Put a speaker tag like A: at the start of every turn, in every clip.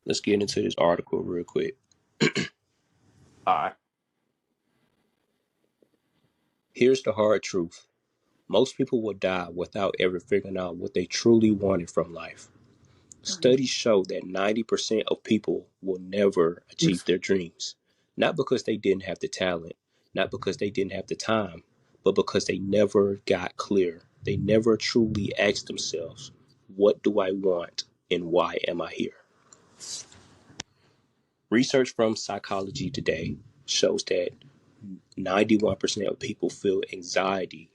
A: Let's get into this article real quick.
B: All right.
A: Here's the hard truth. Most people will die without ever figuring out what they truly wanted from life. Studies show that 90% of people will never achieve their dreams. Not because they didn't have the talent, not because they didn't have the time, but because they never got clear. They never truly asked themselves, what do I want and why am I here? Research from Psychology Today shows that 91% of people feel anxiety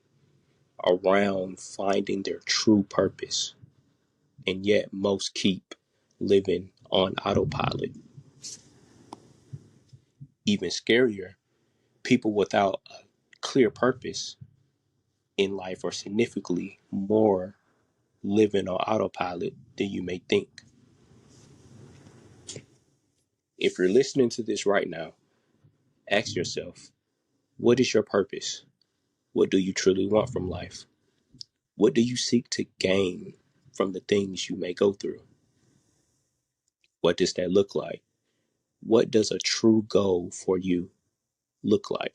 A: around finding their true purpose, and yet most keep living on autopilot. Even scarier, people without a clear purpose in life are significantly more living on autopilot than you may think. If you're listening to this right now, ask yourself, what is your purpose? What do you truly want from life? What do you seek to gain from the things you may go through? What does that look like? What does a true goal for you look like?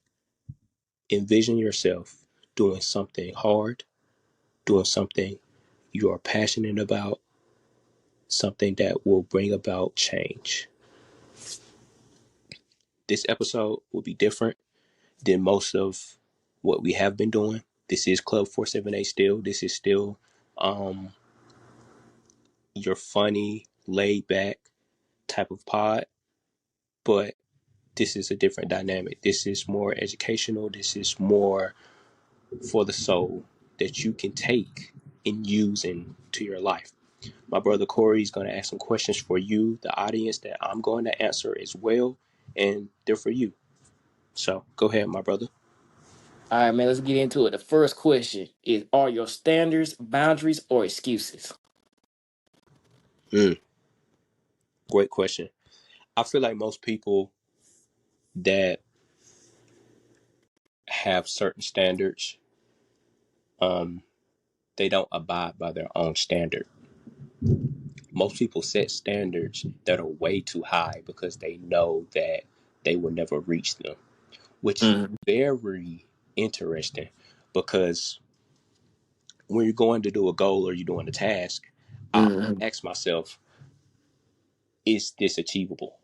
A: Envision yourself doing something hard, doing something you are passionate about, something that will bring about change. This episode will be different than most of what we have been doing. This is Club 478 still. This is still um, your funny, laid back type of pod, but this is a different dynamic. This is more educational. This is more for the soul that you can take and use into your life. My brother Corey is going to ask some questions for you, the audience, that I'm going to answer as well, and they're for you. So go ahead, my brother.
B: All right, man. Let's get into it. The first question is: are your standards boundaries or excuses?
A: Mm, great question. I feel like most people that have certain standards, um, they don't abide by their own standard. Most people set standards that are way too high because they know that they will never reach them, which is
B: Mm-hmm.
A: very interesting because when you're going to do a goal or you're doing a task, I
B: Mm-hmm.
A: ask myself, is this achievable?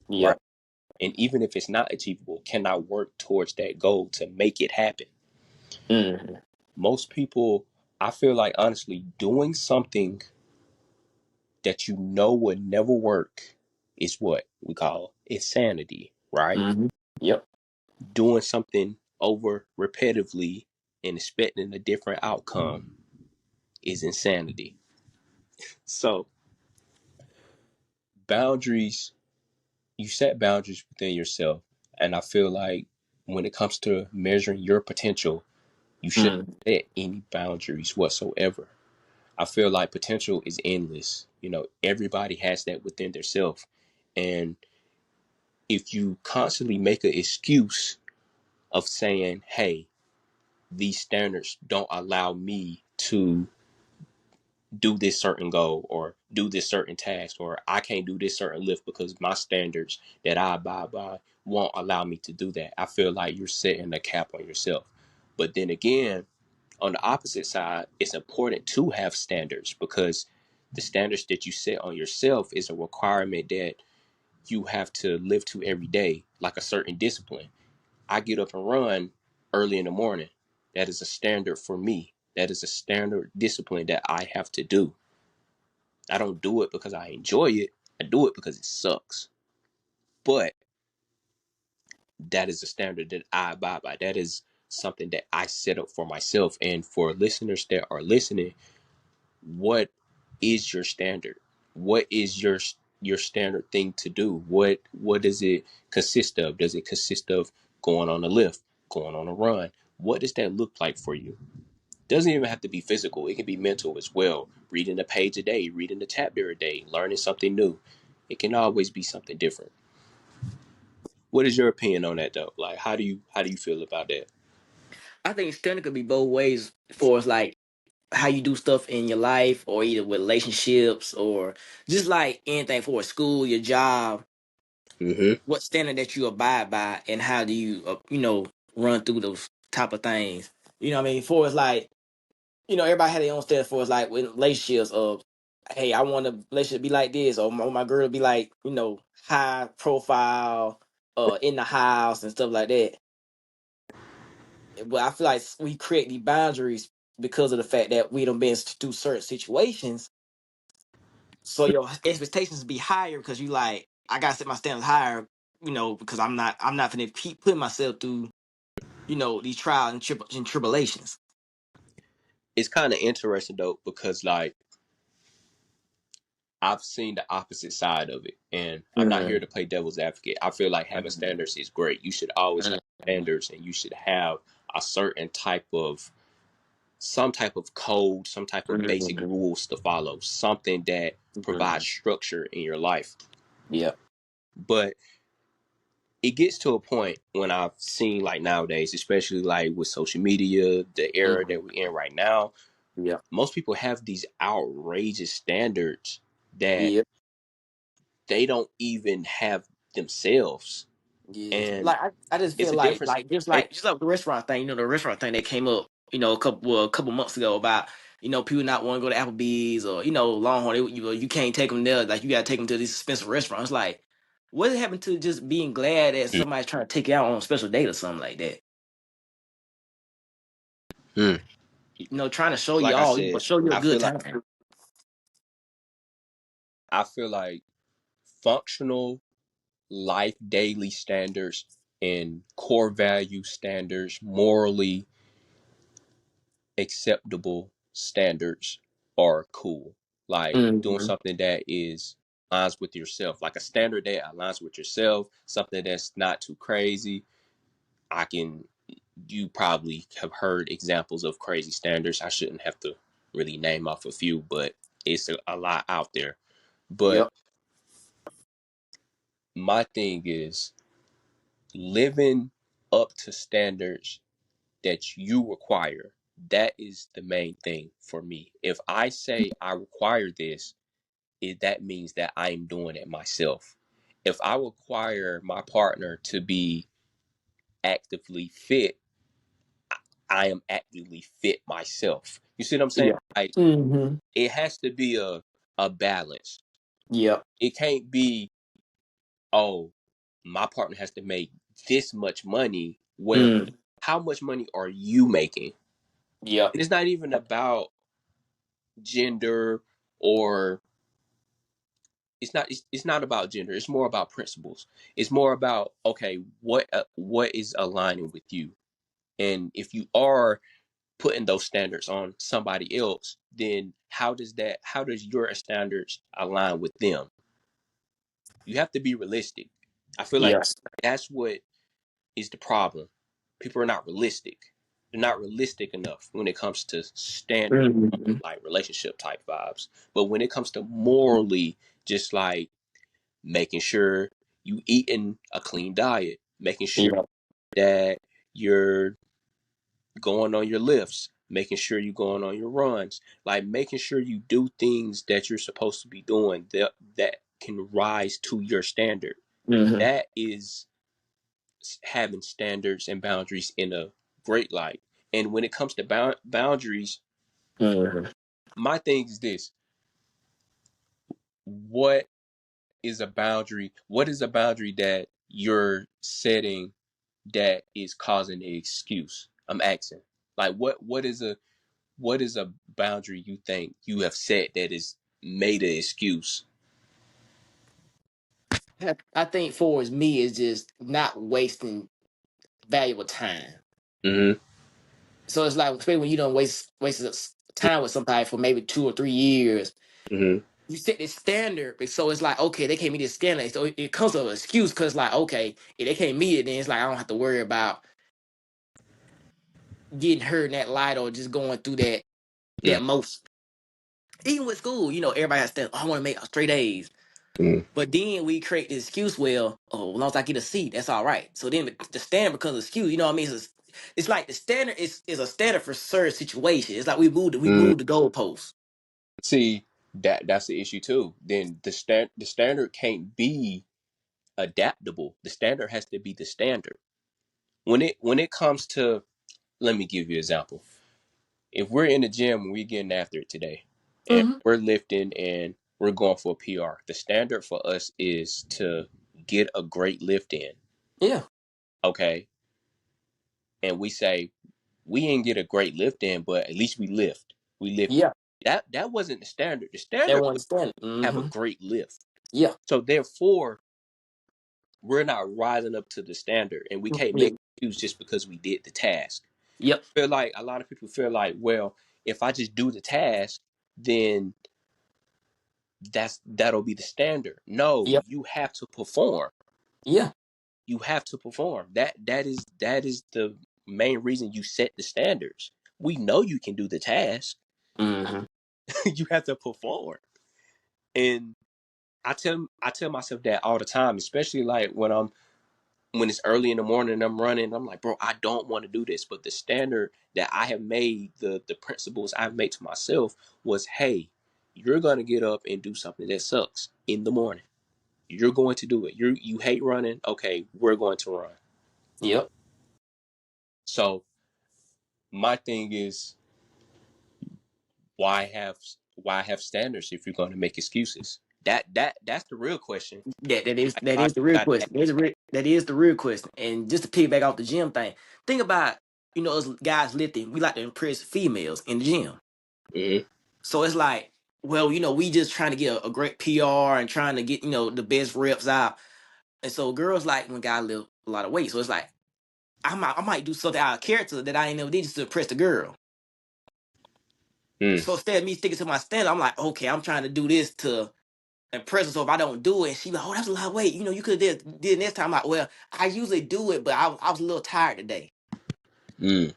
A: Right.
B: Yep.
A: And even if it's not achievable, can I work towards that goal to make it happen?
B: Mm-hmm.
A: Most people, I feel like honestly, doing something that you know would never work is what we call insanity, right?
B: Mm-hmm. Yep.
A: Doing something over repetitively and expecting a different outcome is insanity. So, boundaries, you set boundaries within yourself. And I feel like when it comes to measuring your potential, you shouldn't
B: Mm-hmm.
A: set any boundaries whatsoever. I feel like potential is endless. Everybody has that within themselves. And if you constantly make an excuse of saying, hey, these standards don't allow me to do this certain goal or do this certain task, or I can't do this certain lift because my standards that I abide by won't allow me to do that. I feel like you're setting a cap on yourself. But then again, on the opposite side, it's important to have standards because the standards that you set on yourself is a requirement that you have to live to every day, like a certain discipline. I get up and run early in the morning. That is a standard for me. That is a standard discipline that I have to do. I don't do it because I enjoy it. I do it because it sucks. But that is a standard that I abide by. That is something that I set up for myself. And for listeners that are listening, what is your standard? What is your standard thing to do? What does it consist of? Does it consist of going on a lift, going on a run? What does that look like for you? Doesn't even have to be physical. It can be mental as well. Reading a page a day, reading a chapter a day, learning something new. It can always be something different. What is your opinion on that though? Like how do you feel about that?
B: I think standard could be both ways for us. Like how you do stuff in your life, or either with relationships, or just like anything for school, your job,
A: Hmm.
B: what standard that you abide by, and how do you, run through those type of things. You know what I mean? For it's like, everybody had their own standard for it's like with relationships of, hey, I want a relationship to be like this, or my girl to be like, high profile, in the house and stuff like that. But I feel like we create these boundaries because of the fact that we don't been through certain situations. So your expectations be higher because you like, I gotta set my standards higher, because I'm not gonna keep putting myself through, these trials and, and tribulations.
A: It's kind of interesting though, because like I've seen the opposite side of it, and I'm not here
B: Mm-hmm.
A: to play devil's advocate. I feel like having standards is great. You should always have standards, and you should have a certain type of some type of code, some type of basic
B: Mm-hmm.
A: rules to follow, something that
B: Mm-hmm.
A: provides structure in your life.
B: Yeah.
A: But it gets to a point when I've seen like nowadays, especially like with social media, the era
B: Mm-hmm.
A: that we're in right now,
B: Yeah.
A: most people have these outrageous standards that
B: Yeah.
A: they don't even have themselves.
B: Yeah.
A: And
B: Like I just
A: it's
B: feel
A: a
B: like
A: difference.
B: like just
A: And,
B: like just like the restaurant thing, the restaurant thing that came up, a couple months ago about, people not want to go to Applebee's, or, Longhorn, you can't take them there, like you gotta take them to these expensive restaurants. Like, what happened to just being glad that somebody's trying to take you out on a special date or something like that?
A: mm,
B: Trying to show you
A: like I
B: all,
A: said,
B: show you a
A: I
B: good
A: feel like
B: time.
A: I feel like functional life daily standards and core value standards, morally acceptable standards are cool. Like doing
B: Mm-hmm.
A: something that is aligns with yourself, like a standard that aligns with yourself, something that's not too crazy. I can, you probably have heard examples of crazy standards. I shouldn't have to really name off a few, but it's a lot out there. But
B: Yep.
A: my thing is living up to standards that you require. That is the main thing for me. If I say I require this, that means that I am doing it myself. If I require my partner to be actively fit, I am actively fit myself. You see what I'm saying?
B: Yeah.
A: Like
B: Mm-hmm.
A: it has to be a balance.
B: Yep.
A: It can't be, oh, my partner has to make this much money. Well,
B: Mm.
A: how much money are you making?
B: Yep.
A: And it's not even about gender, or it's not about gender. It's more about principles. It's more about, okay, what is aligning with you? And if you are putting those standards on somebody else, then how does your standards align with them? You have to be realistic. I feel like
B: Yes.
A: that's what is the problem. People are not realistic. They're not realistic enough when it comes to standards,
B: Mm-hmm.
A: like relationship type vibes. But when it comes to morally, just like making sure you eating a clean diet, making sure
B: Yep.
A: that you're going on your lifts, making sure you're going on your runs, like making sure you do things that you're supposed to be doing that can rise to your standard.
B: Mm-hmm.
A: That is having standards and boundaries in a great light. And when it comes to boundaries,
B: Mm-hmm.
A: my thing is this: what is a boundary? What is a boundary that you're setting that is causing an excuse? I'm asking. Like what is a boundary you think you have set that is made an excuse?
B: I think for is me is just not wasting valuable time.
A: Mm-hmm.
B: So it's like, especially when you don't waste time with somebody for maybe 2 or 3 years,
A: Mm-hmm.
B: you set this standard. So it's like, okay, they can't meet this standard. So it comes to an excuse because, like, okay, if they can't meet it, then it's like I don't have to worry about getting hurt in that light or just going through that most. Even with school, everybody has to. Oh, I want to make straight A's.
A: Mm-hmm.
B: But then we create the excuse, well, oh, as long as I get a C, that's all right. So then the standard becomes an excuse. You know what I mean? it's like the standard is a standard for certain situations. It's like we
A: Mm.
B: moved the goalposts.
A: See, that's the issue too. Then the standard can't be adaptable. The standard has to be the standard. When it comes to, let me give you an example. If we're in the gym and we're getting after it today, and
B: Hmm.
A: we're lifting and we're going for a PR, the standard for us is to get a great lift in.
B: Yeah,
A: Okay, and we say we ain't get a great lift in, but at least we lift. We lifted.
B: yeah,
A: That wasn't the standard. The standard
B: everyone
A: was
B: standard.
A: have a
B: Hmm.
A: great lift.
B: Yeah,
A: So therefore, we're not rising up to the standard, and we can't
B: yeah,
A: make excuse just because we did the task.
B: yep,
A: Feel like a lot of people feel like, well, if I just do the task, then that'll be the standard. No,
B: yep,
A: you have to perform.
B: yeah.
A: You have to perform. That is the main reason you set the standards. We know you can do the task.
B: Hmm.
A: You have to perform. And I tell myself that all the time, especially like when it's early in the morning and I'm running, I'm like, bro, I don't want to do this. But the standard that I have made, the principles I've made to myself was, hey, you're gonna get up and do something that sucks in the morning. You're going to do it. You hate running. Okay, we're going to run.
B: Yep.
A: So my thing is, why have why have standards if you're going to make excuses? That's the real question.
B: That
A: I
B: is the real
A: got
B: question. That is the real question. And just to piggyback off the gym thing, think about us guys lifting. We like to impress females in the gym.
A: mm-hmm.
B: So it's like, well, we just trying to get a great PR and trying to get the best reps out. And so girls like when guys lift a lot of weight. So it's like I might do something out of character that I ain't never did just to impress the girl.
A: mm,
B: So instead of me sticking to my standard, I'm like, okay, I'm trying to do this to impress her. So if I don't do it, and she like, oh, that's a lot of weight. You could have did next time. I'm like, well, I usually do it, but I was a little tired today.
A: mm,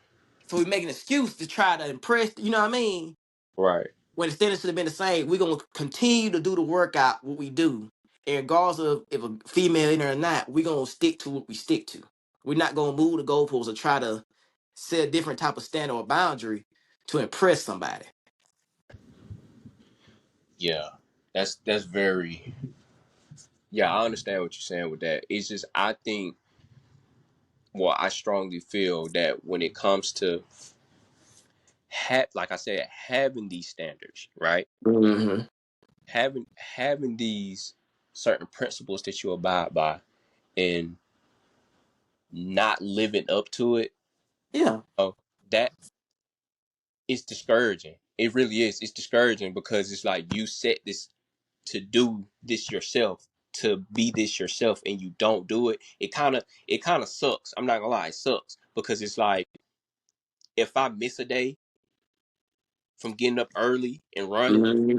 B: So we make an excuse to try to impress. You know what I mean?
A: right.
B: When the standard should have been the same. We're gonna continue to do the workout what we do, and regardless of if a female in there or not, we're gonna stick to what we stick to. We're not gonna move the goalposts or try to set a different type of standard or boundary to impress somebody.
A: Yeah, that's very. Yeah, I understand what you're saying with that. It's just I think, well, I strongly feel that when it comes to like I said, having these standards, right?
B: Hmm.
A: Having these certain principles that you abide by and not living up to it,
B: Yeah.
A: that is discouraging. It really is. It's discouraging because it's like you set this to do this yourself, to be this yourself, and you don't do it. It kind of sucks. I'm not gonna lie, it sucks because it's like if I miss a day from getting up early and running,
B: Hmm.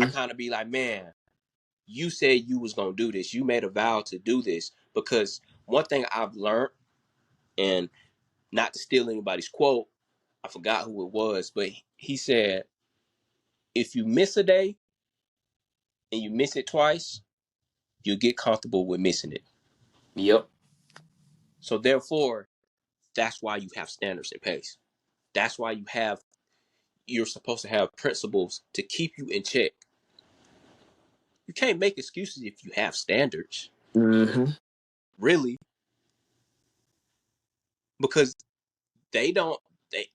A: I
B: Hmm.
A: kind of be like, man, you said you was gonna do this. You made a vow to do this. Because one thing I've learned, and not to steal anybody's quote, I forgot who it was, but he said, if you miss a day and you miss it twice, you'll get comfortable with missing it.
B: Yep.
A: So therefore, that's why you have standards in place. That's why you're supposed to have principles to keep you in check. You can't make excuses if you have standards,
B: Hmm.
A: really, because they don't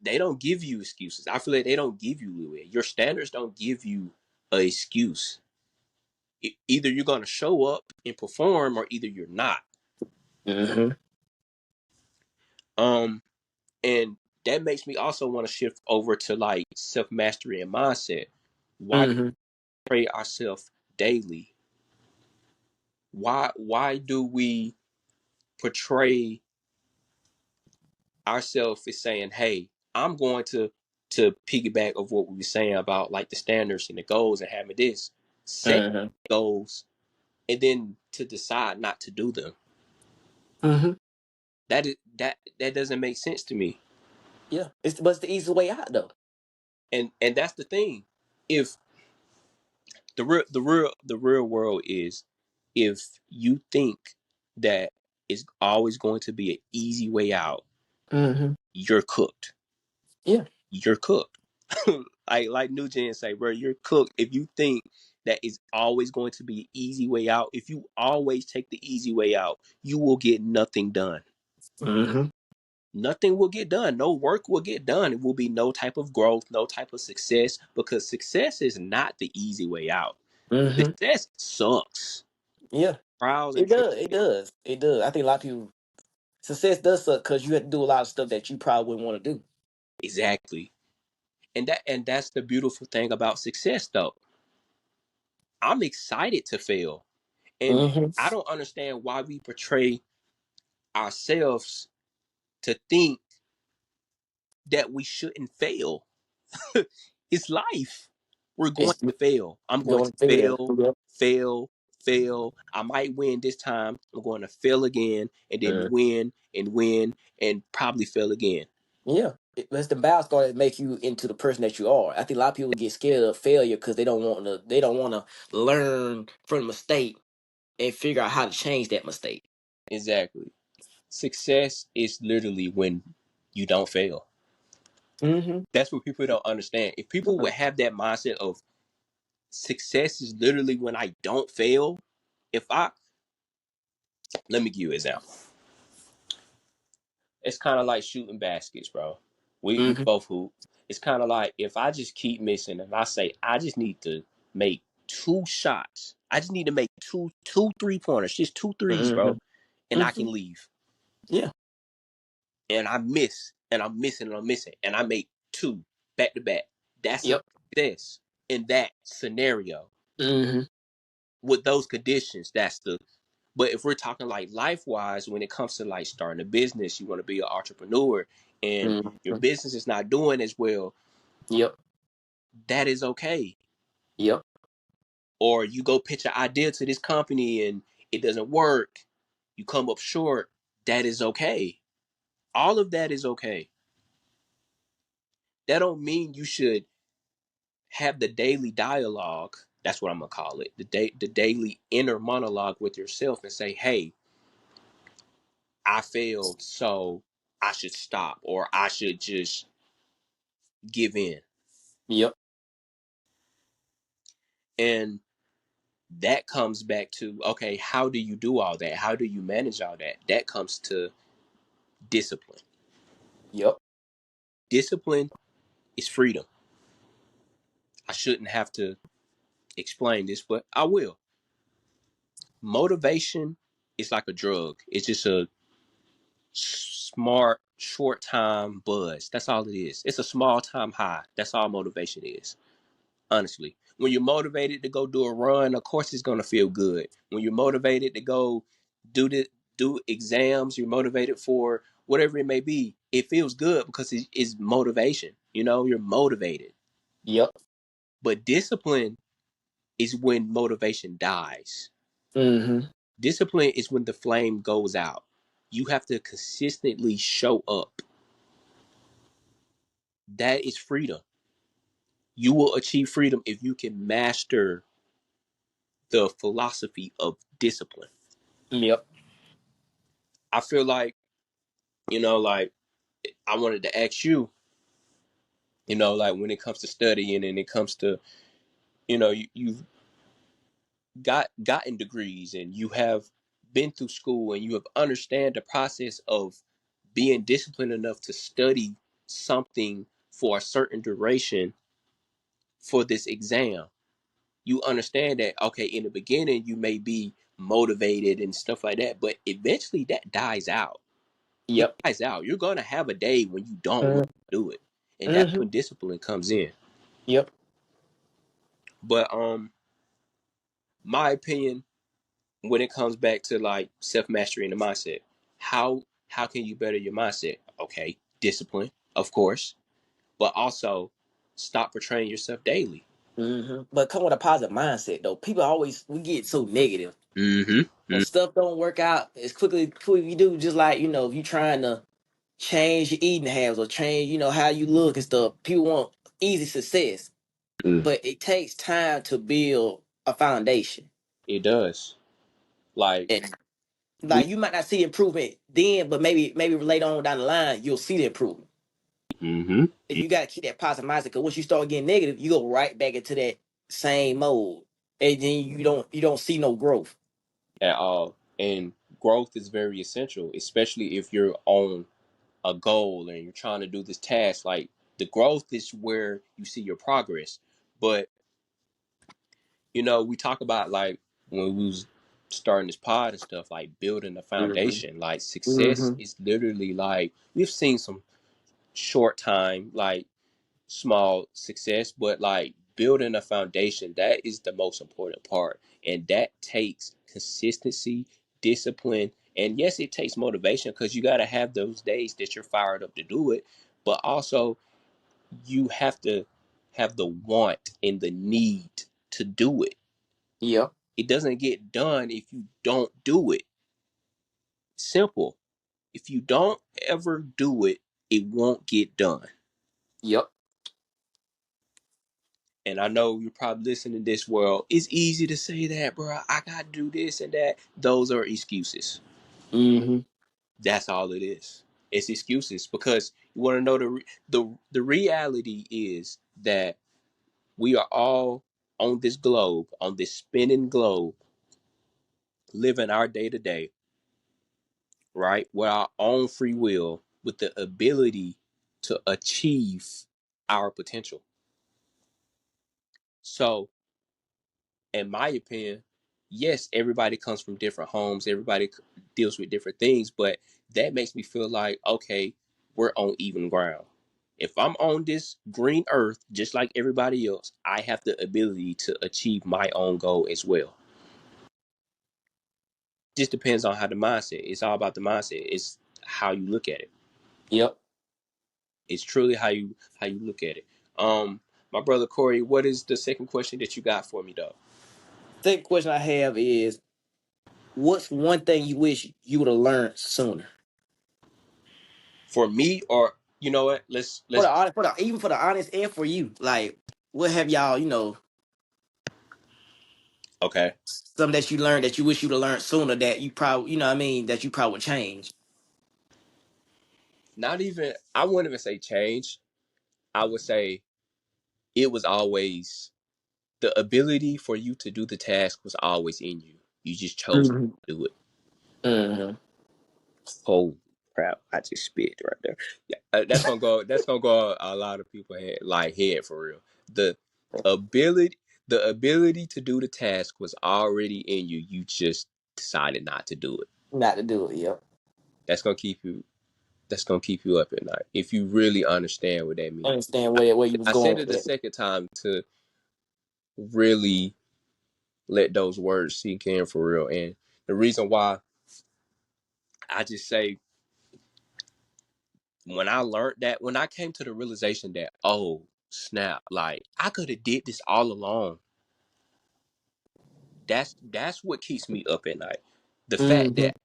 A: they don't give you excuses. I feel like they don't give you leeway. Your standards don't give you an excuse. Either you're gonna show up and perform, or either you're not.
B: Hmm.
A: Um, and that makes me also want to shift over to like self mastery and mindset. Why do
B: Hmm.
A: we pray ourselves daily? Why do we portray ourselves as saying, hey, I'm going to piggyback of what we were saying about like the standards and the goals and having this set
B: Hmm.
A: goals and then to decide not to do them.
B: Hmm.
A: That doesn't make sense to me.
B: Yeah. But it's the easiest way out though.
A: And that's the thing. If the real world is, if you think that it's always going to be an easy way out,
B: Mm-hmm.
A: you're cooked.
B: Yeah.
A: You're cooked. Like New Gen say, bro, you're cooked if you think that is always going to be an easy way out. If you always take the easy way out, you will get nothing done.
B: Mm-hmm.
A: Nothing will get done. No work will get done. It will be no type of growth, no type of success, because success is not the easy way out.
B: Mm-hmm.
A: Success sucks.
B: Yeah.
A: Trials and
B: It does. It
A: tribulations.
B: does. It does. I think a lot of people success does suck because you have to do a lot of stuff that you probably wouldn't want to do.
A: Exactly. And that's the beautiful thing about success though. I'm excited to fail. And
B: Mm-hmm.
A: I don't understand why we portray ourselves to think that we shouldn't fail. It's life. We're going
B: It's
A: to fail. I'm going to
B: going to fail.
A: fail,
B: Yep.
A: fail, fail. I might win this time. I'm going to fail again and then win and probably fail again.
B: Yeah, it's the milestone that make you into the person that you are. I think a lot of people get scared of failure because they don't want to. They don't want to learn from the mistake and figure out how to change that mistake.
A: Exactly. Success is literally when you don't fail.
B: Mm-hmm.
A: That's what people don't understand. If people would have that mindset of success is literally when I don't fail, if I let me give you an example. It's kind of like shooting baskets, bro. We
B: Mm-hmm.
A: both hoop. It's kind of like if I just keep missing and I say I just need to make two shots. I just need to make two 3-pointers, just two threes,
B: Mm-hmm.
A: bro, and I
B: Mm-hmm.
A: can leave.
B: Yeah.
A: And I miss and I'm missing and I'm missing and I make two back to back. That's a
B: Yep.
A: success in that scenario
B: Mm-hmm.
A: with those conditions. That's the But if we're talking like life wise, when it comes to like starting a business, you want to be an entrepreneur and your
B: Mm-hmm.
A: business is not doing as well,
B: Yep.
A: that is okay.
B: Yep.
A: Or you go pitch an idea to this company and it doesn't work, you come up short, that is okay. All of that is okay. That don't mean you should have the daily dialogue. That's what I'm gonna call it. The daily inner monologue with yourself and say, hey, I failed, so I should stop or I should just give in.
B: Yep.
A: And that comes back to, okay, how do you do all that? How do you manage all that? That comes to discipline.
B: Yep.
A: Discipline is freedom. I shouldn't have to explain this, but I will. Motivation is like a drug. It's just a smart, short time buzz. That's all it is. It's a small time high. That's all motivation is. Honestly, when you're motivated to go do a run, of course it's gonna feel good. When you're motivated to go do the do exams, you're motivated for whatever it may be. It feels good because it's motivation. You know, you're motivated.
B: Yep.
A: But discipline is when motivation dies.
B: Mm-hmm.
A: Discipline is when the flame goes out. You have to consistently show up. That is freedom. You will achieve freedom if you can master the philosophy of discipline.
B: Yep.
A: I feel like, like I wanted to ask you, like when it comes to studying and it comes to, you've gotten degrees and you have been through school and you have understand the process of being disciplined enough to study something for a certain duration for this exam. You understand that, okay, in the beginning you may be motivated and stuff like that, but eventually that dies out. It
B: Yep.
A: dies out. You're gonna have a day when you don't want to do it, and that's
B: Mm-hmm.
A: when discipline comes in.
B: Yep.
A: But my opinion, when it comes back to like self mastery and the mindset, how can you better your mindset? Okay, discipline, of course, but also stop portraying yourself daily.
B: Mm-hmm. But come with a positive mindset though. People always we get so negative when
A: Mm-hmm.
B: stuff don't work out as quickly you do. Just like if you trying to change your eating habits or change, how you look and stuff. People want easy success,
A: Mm.
B: but it takes time to build a foundation.
A: It does. Like
B: And Like you might not see improvement then, but maybe later on down the line you'll see the improvement.
A: Mm-hmm.
B: If you gotta keep that positive mindset, because once you start getting negative, you go right back into that same mode, and then you don't see no growth.
A: At all. And growth is very essential, especially if you're on a goal and you're trying to do this task. Like the growth is where you see your progress. But we talk about like when we was starting this pod and stuff, like building a
B: Mm-hmm.
A: foundation. Like success
B: Mm-hmm.
A: is literally like we've seen some short time, like small success, but like building a foundation, that is the most important part. And that takes consistency, discipline, and yes, it takes motivation because you got to have those days that you're fired up to do it, but also you have to have the want and the need to do it.
B: Yep.
A: It doesn't get done if you don't do it. Simple. If you don't ever do it, it won't get done.
B: Yep.
A: And I know you're probably listening to this world. It's easy to say that, bro. I got to do this and that. Those are excuses.
B: Mm-hmm.
A: That's all it is. It's excuses because you want to know the reality is that we are all on this globe, on this spinning globe, living our day to day, right? With our own free will, with the ability to achieve our potential. So in my opinion, yes, everybody comes from different homes, everybody deals with different things, but that makes me feel like, okay, we're on even ground. If I'm on this green earth, just like everybody else, I have the ability to achieve my own goal as well. Just depends on how the mindset. It's all about the mindset. It's how you look at it.
B: Yep.
A: It's truly how you look at it. Um, my brother Corey, what is the second question that you got for me, though?
B: Second question I have is, what's one thing you wish you would have learned sooner?
A: For me, or you know what? Let's
B: For the
A: let's
B: honest, even for the honest, and for you, like, what have y'all,
A: Okay.
B: something that you learned that you wish you'd have learned sooner that you probably, what I mean, that you probably would change?
A: Not even, I wouldn't even say change. I would say it was always the ability for you to do the task was always in you. You just chose
B: Mm-hmm.
A: to do it.
B: Mm-hmm.
A: Oh crap! I just spit right there. Yeah, that's gonna go. That's gonna go a lot of people head for real. The ability, the ability to do the task was already in you. You just decided not to do it.
B: Not to do it. Yep.
A: That's gonna keep you. That's gonna keep you up at night if you really understand what that means.
B: Understand where you was
A: I
B: going
A: said it
B: with
A: the
B: it.
A: second time to really let those words sink in for real. And the reason why I just say when I learned that, when I came to the realization that, oh snap, like I could have did this all along. That's what keeps me up at night. The fact
B: Mm-hmm.
A: that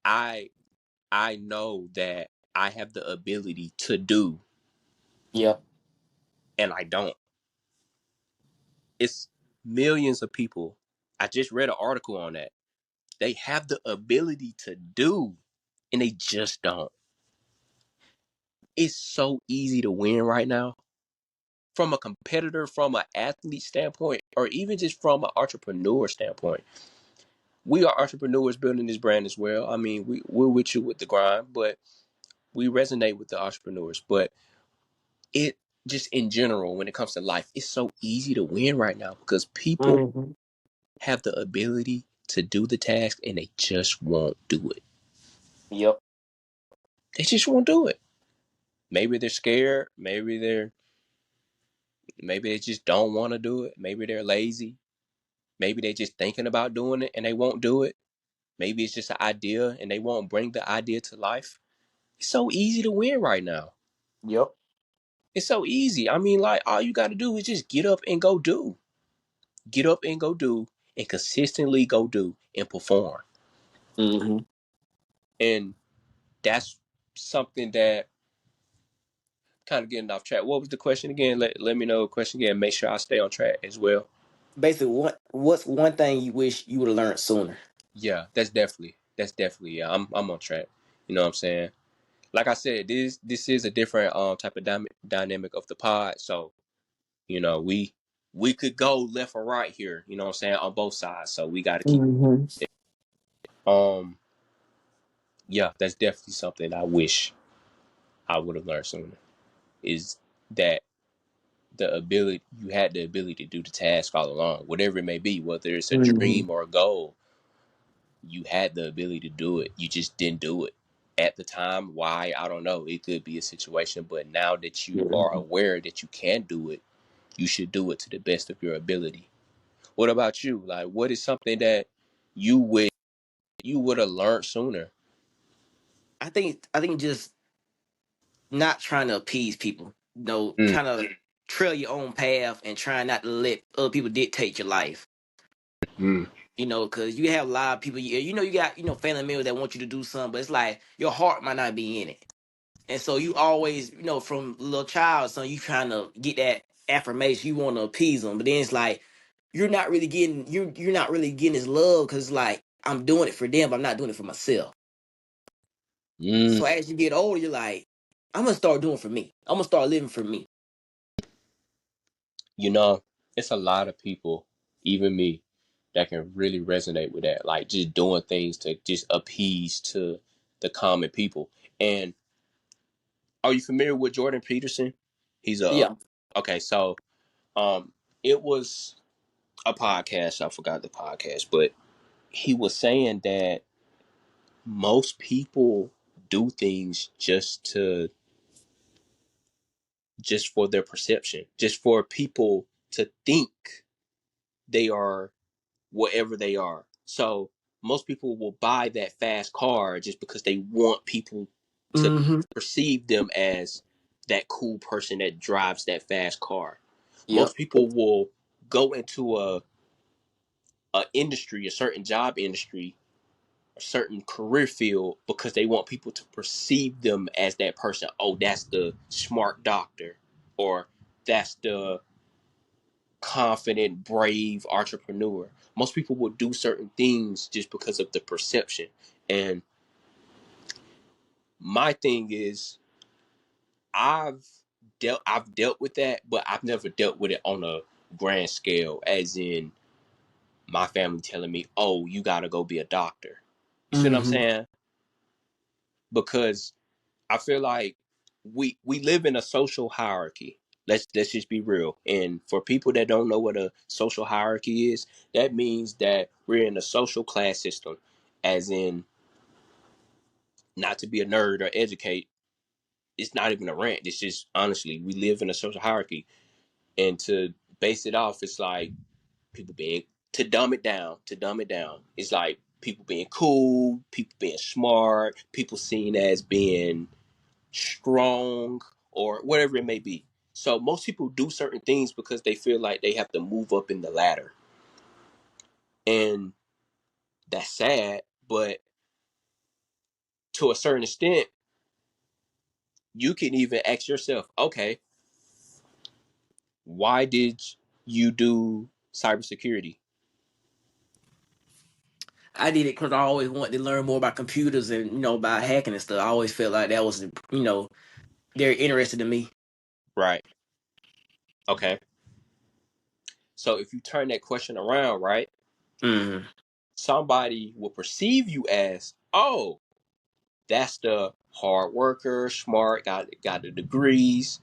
A: I know that I have the ability to do
B: Yep.
A: and I don't. It's millions of people. I just read an article on that. They have the ability to do and they just don't. It's so easy to win right now from a competitor, from an athlete standpoint, or even just from an entrepreneur standpoint. We are entrepreneurs building this brand as well. I mean, we're with you with the grind, but we resonate with the entrepreneurs. But it just in general, when it comes to life, it's so easy to win right now because people
B: Mm-hmm.
A: have the ability to do the task and they just won't do it.
B: Yep.
A: They just won't do it. Maybe they're scared. Maybe they just don't want to do it. Maybe they're lazy. Maybe they're just thinking about doing it and they won't do it. Maybe it's just an idea and they won't bring the idea to life. It's so easy to win right now.
B: Yep.
A: It's so easy. I mean, like, all you got to do is just get up and go do. Get up and go do and consistently go do and perform.
B: Mm-hmm.
A: And that's something that kind of getting off track. What was the question again? Let me know the question again. Make sure I stay on track as well.
B: Basically, what's one thing you wish you would have learned sooner?
A: Yeah, that's definitely. That's definitely, yeah. I'm on track. You know what I'm saying? Like I said, this is a different type of dynamic of the pod. So you know we could go left or right here. You know what I'm saying, on both sides. So we got to keep
B: Hmm.
A: it. Yeah, that's definitely something I wish I would have learned sooner. Is that you had the ability to do the task all along, whatever it may be, whether it's a
B: Hmm.
A: dream or a goal. You had the ability to do it. You just didn't do it at the time. Why? I don't know. It could be a situation, but now that you
B: Yeah.
A: are aware that you can do it, you should do it to the best of your ability. What about you? Like, what is something that you would you would have learned sooner?
B: I think just not trying to appease people.
A: Mm,
B: Trying to trail your own path and trying not to let other people dictate your life.
A: mm,
B: Because you have a lot of people. You got family members that want you to do something, but it's like your heart might not be in it. And so you always, from little child, so you trying to get that affirmation. You want to appease them, but then it's like you're not really getting his love because like I'm doing it for them, but I'm not doing it for myself.
A: mm.
B: So as you get older, you're like, I'm gonna start doing for me. I'm gonna start living for me.
A: You know, it's a lot of people, even me, that can really resonate with that. Like just doing things to just appease to the common people. And are you familiar with Jordan Peterson? He's a
B: Yeah.
A: okay. So it was a podcast. I forgot the podcast, but he was saying that most people do things just for their perception, just for people to think they are whatever they are. So most people will buy that fast car just because they want people to
B: Mm-hmm.
A: perceive them as that cool person that drives that fast car.
B: Yep.
A: Most people will go into a industry, a certain job industry, a certain career field because they want people to perceive them as that person. Oh, that's the smart doctor, or that's the confident, brave entrepreneur. Most people will do certain things just because of the perception. And my thing is, I've I've dealt with that, but I've never dealt with it on a grand scale, as in my family telling me, "Oh, you got to go be a doctor." You see what I'm
B: Mm-hmm.
A: saying? Because I feel like we live in a social hierarchy. Let's just be real. And for people that don't know what a social hierarchy is, that means that we're in a social class system, as in, not to be a nerd or educate. It's not even a rant. It's just honestly, we live in a social hierarchy, and to base it off, it's like people being to dumb it down. To dumb it down, it's like people being cool, people being smart, people seen as being strong, or whatever it may be. So most people do certain things because they feel like they have to move up in the ladder. And that's sad, but to a certain extent, you can even ask yourself, okay, why did you do cybersecurity?
B: I did it because I always wanted to learn more about computers and about hacking and stuff. I always felt like that was very interested in me.
A: Right. Okay. So if you turn that question around, right,
B: Mm-hmm.
A: somebody will perceive you as, oh, that's the hard worker, smart, got the degrees,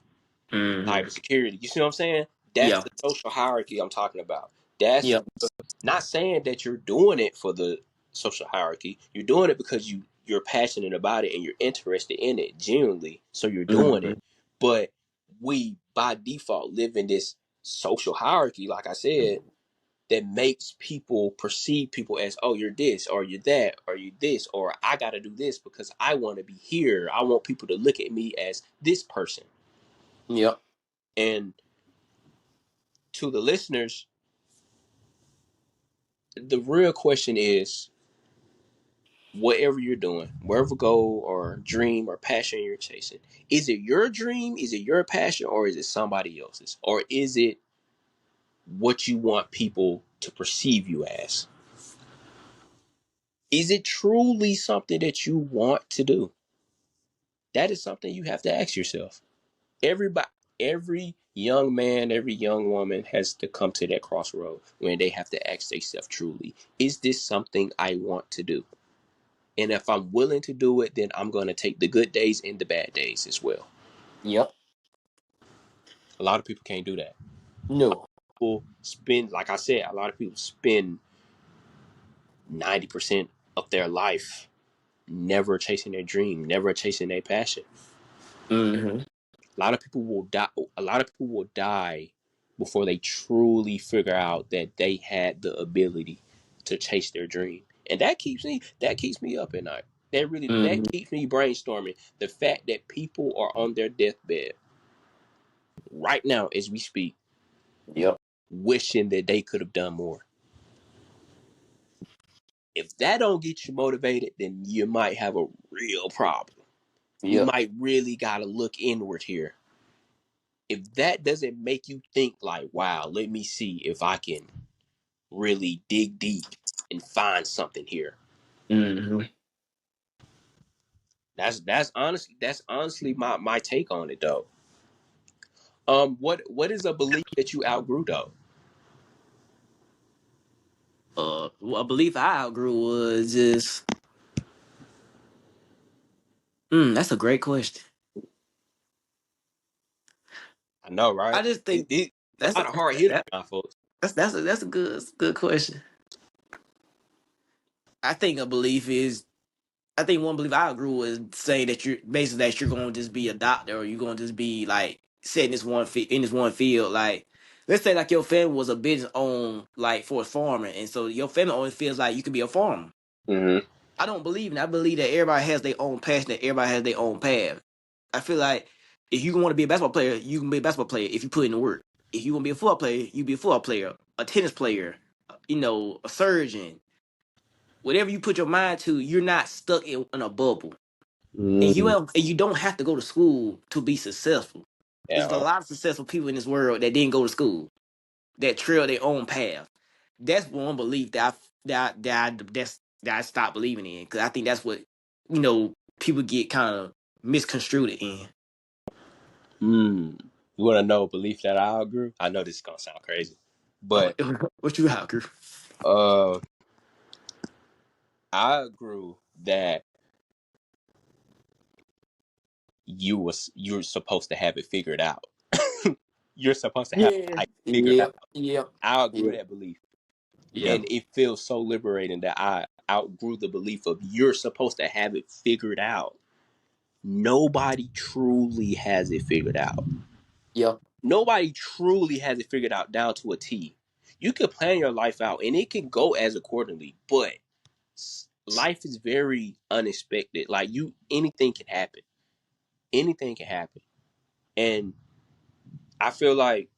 B: Mm-hmm.
A: cybersecurity. You see what I'm saying? That's
B: Yeah.
A: the social hierarchy I'm talking about. That's
B: Yeah.
A: not saying that you're doing it for the social hierarchy. You're doing it because you're passionate about it and you're interested in it genuinely. So you're doing
B: Mm-hmm.
A: it. But we by default live in this social hierarchy, like I said, that makes people perceive people as, oh, you're this or you're that or you this, or I got to do this because I want to be here. I want people to look at me as this person.
B: Yep.
A: And to the listeners, the real question is, whatever you're doing, wherever goal or dream or passion you're chasing, is it your dream? Is it your passion? Or is it somebody else's? Or is it what you want people to perceive you as? Is it truly something that you want to do? That is something you have to ask yourself. Everybody, every young man, every young woman has to come to that crossroad when they have to ask themselves truly, is this something I want to do? And if I'm willing to do it, then I'm going to take the good days and the bad days as well.
B: Yep.
A: A lot of people can't do that.
B: No.
A: People spend, like I said, a lot of people spend 90% of their life never chasing their dream, never chasing their passion.
B: Mm-hmm.
A: A lot of people will die. A lot of people will die before they truly figure out that they had the ability to chase their dream, and that keeps me up at night. That
B: Mm-hmm.
A: keeps me brainstorming. The fact that people are on their deathbed right now as we speak,
B: Yep.
A: wishing that they could have done more. If that don't get you motivated, then you might have a real problem. You
B: Yep.
A: might really gotta look inward here. If that doesn't make you think like, wow, let me see if I can really dig deep and find something here.
B: Mm-hmm.
A: That's honestly my take on it though. What is a belief that you outgrew though?
B: A belief I outgrew was just. That's a great question.
A: I know,
B: I
A: right?
B: just think
A: It's
B: that's
A: a
B: a
A: lot of hard hitters
B: that,
A: now, folks.
B: that's a good question. I think a belief is I think one belief I outgrew was saying that you're basically that you're going to just be a doctor or you're going to just be like set in in this one field. Like, let's say like your family was a business owned like for farming, and so your family only feels like you could be a farmer.
A: Mm-hmm.
B: I don't believe in that. I believe that everybody has their own passion, that everybody has their own path. I feel like if you want to be a basketball player, you can be a basketball player if you put in the work. If you want to be a football player, you be a football player, a tennis player, a surgeon. Whatever you put your mind to, you're not stuck in a bubble.
A: Mm,
B: And you don't have to go to school to be successful. There's a
A: yeah.
B: lot of successful people in this world that didn't go to school, that trail their own path. That's one belief that I stopped believing in because I think that's what people get kind of misconstrued in.
A: Mm. You want to know a belief that I outgrew? I know this is gonna sound crazy, but
B: What you have, Griff?
A: uh, I outgrew that you're supposed to have it figured out. You're supposed to have
B: Yeah.
A: life figured out.
B: Yep. Yep.
A: I outgrew
B: Yep.
A: that belief.
B: Yep.
A: And it feels so liberating that I outgrew the belief of you're supposed to have it figured out. Nobody truly has it figured out.
B: Yep.
A: Nobody truly has it figured out down to a T. You can plan your life out and it can go as accordingly, but life is very unexpected. Like anything can happen. Anything can happen. And I feel like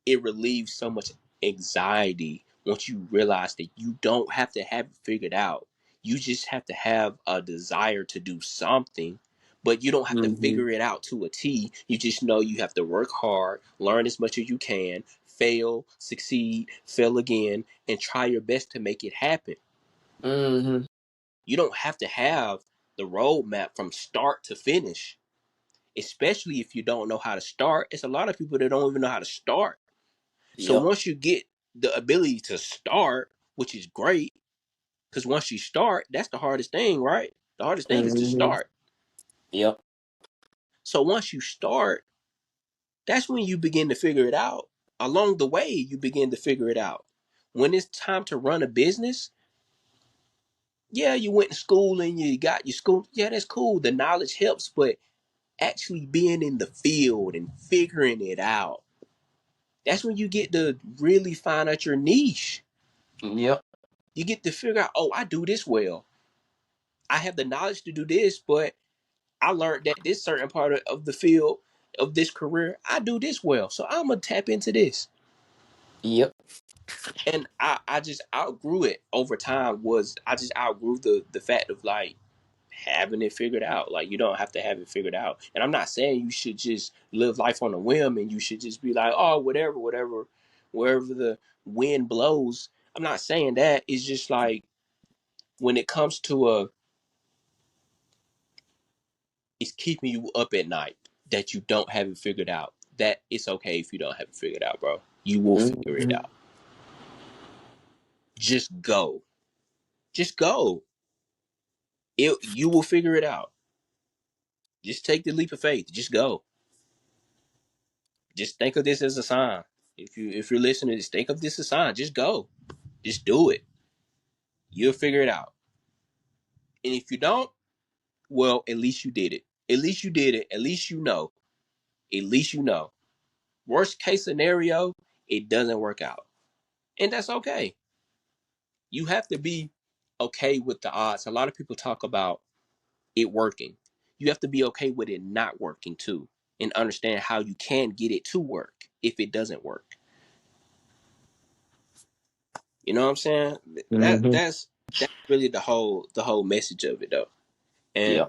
A: it relieves so much anxiety once you realize that you don't have to have it figured out. You just have to have a desire to do something, but you don't have to
B: Mm-hmm.
A: figure it out to a T. You just know you have to work hard, learn as much as you can, fail, succeed, fail again, and try your best to make it happen.
B: Mm-hmm.
A: You don't have to have the roadmap from start to finish, especially if you don't know how to start. It's a lot of people that don't even know how to start. So
B: Yep.
A: once you get the ability to start, which is great, because once you start, that's the hardest thing, right? The hardest thing is to
B: Mm-hmm.
A: start.
B: Yep.
A: So once you start, that's when you begin to figure it out. Along the way, you begin to figure it out. When it's time to run a business, yeah, you went to school and you got your school. Yeah, that's cool. The knowledge helps, but actually being in the field and figuring it out, that's when you get to really find out your niche.
B: Yep.
A: You get to figure out, oh, I do this well. I have the knowledge to do this, but I learned that this certain part of the field of this career, I do this well. So I'm gonna tap into this.
B: Yep.
A: And I just outgrew it over time. Was I just outgrew the fact of like having it figured out. Like you don't have to have it figured out. And I'm not saying you should just live life on a whim and you should just be like, oh, whatever, wherever the wind blows. I'm not saying that. It's just like when it comes to it's keeping you up at night that you don't have it figured out. That it's okay if you don't have it figured out, bro. You will figure it
B: Mm-hmm.
A: out. Just go. Just go. You will figure it out. Just take the leap of faith. Just go. Just think of this as a sign. If you're listening, just think of this as a sign. Just go. Just do it. You'll figure it out. And if you don't, well, at least you did it. At least you did it. At least you know. At least you know. Worst case scenario, it doesn't work out. And that's okay. You have to be okay with the odds. A lot of people talk about it working. You have to be okay with it not working too, and understand how you can get it to work if it doesn't work. You know what I'm saying? That
B: Mm-hmm.
A: that's that's really the whole message of it though. And
B: Yeah.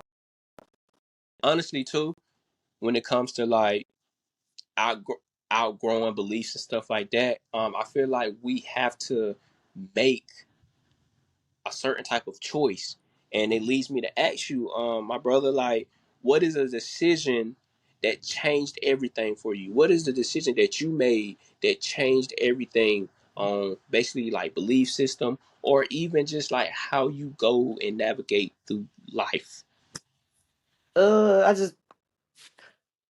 A: honestly too, when it comes to like outgr- outgrowing beliefs and stuff like that, I feel like we have to make a certain type of choice. And it leads me to ask you, my brother, like, what is a decision that changed everything for you? What is the decision that you made that changed everything on basically like belief system or even just like how you go and navigate through life?
B: I just